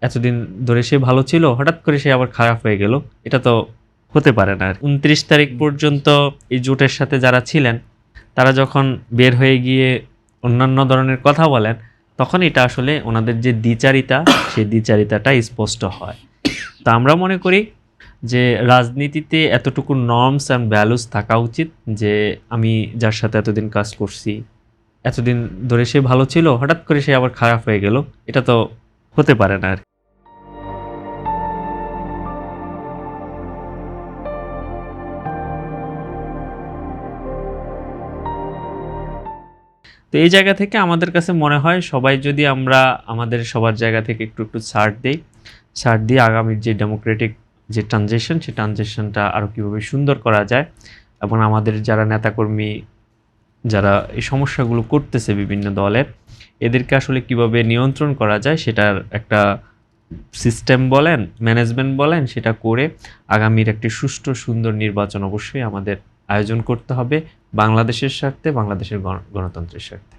এতদিন ধরে সে ভালো ছিল, হঠাৎ করে সে আবার খারাপ হয়ে গেল। এটা তো হতে পারে না। ২৯ তারিখ পর্যন্ত এই জোটের সাথে যারা ছিলেন তারা যখন বের হয়ে গিয়ে অন্যান্য ধরনের কথা বলেন, তখন এটা আসলে ওনাদের যে দ্বিচারিতা, সেই দ্বিচারিতাটা স্পষ্ট হয়। তা আমরা মনে করি যে রাজনীতিতে এতটুকু নর্মস অ্যান্ড ভ্যালুস থাকা উচিত যে আমি যার সাথে এতদিন কাজ করছি, এতদিন ধরে সে ভালো ছিল, হঠাৎ করে সে আবার খারাপ হয়ে গেল। এটা তো হতে পারে না আর কি। তো এই জায়গা থেকে আমাদের কাছে মনে হয় সবাই যদি আমরা আমাদের সবার জায়গা থেকে একটু একটু ছাড় দিই, ছাড় দিয়ে আগামীর যে ডেমোক্রেটিক যে ট্রানজিশন, সেই ট্রানজিশনটা আরও কীভাবে সুন্দর করা যায়, এবং আমাদের যারা নেতাকর্মী যারা এই সমস্যাগুলো করতেছে বিভিন্ন দলের, এদেরকে আসলে কিভাবে নিয়ন্ত্রণ করা যায় সেটার একটা সিস্টেম বলেন, ম্যানেজমেন্ট বলেন, সেটা করে আগামীর একটি সুষ্ঠু সুন্দর নির্বাচন অবশ্যই আমাদের আয়োজন করতে হবে, বাংলাদেশের স্বার্থে, বাংলাদেশের গণতন্ত্রের স্বার্থে।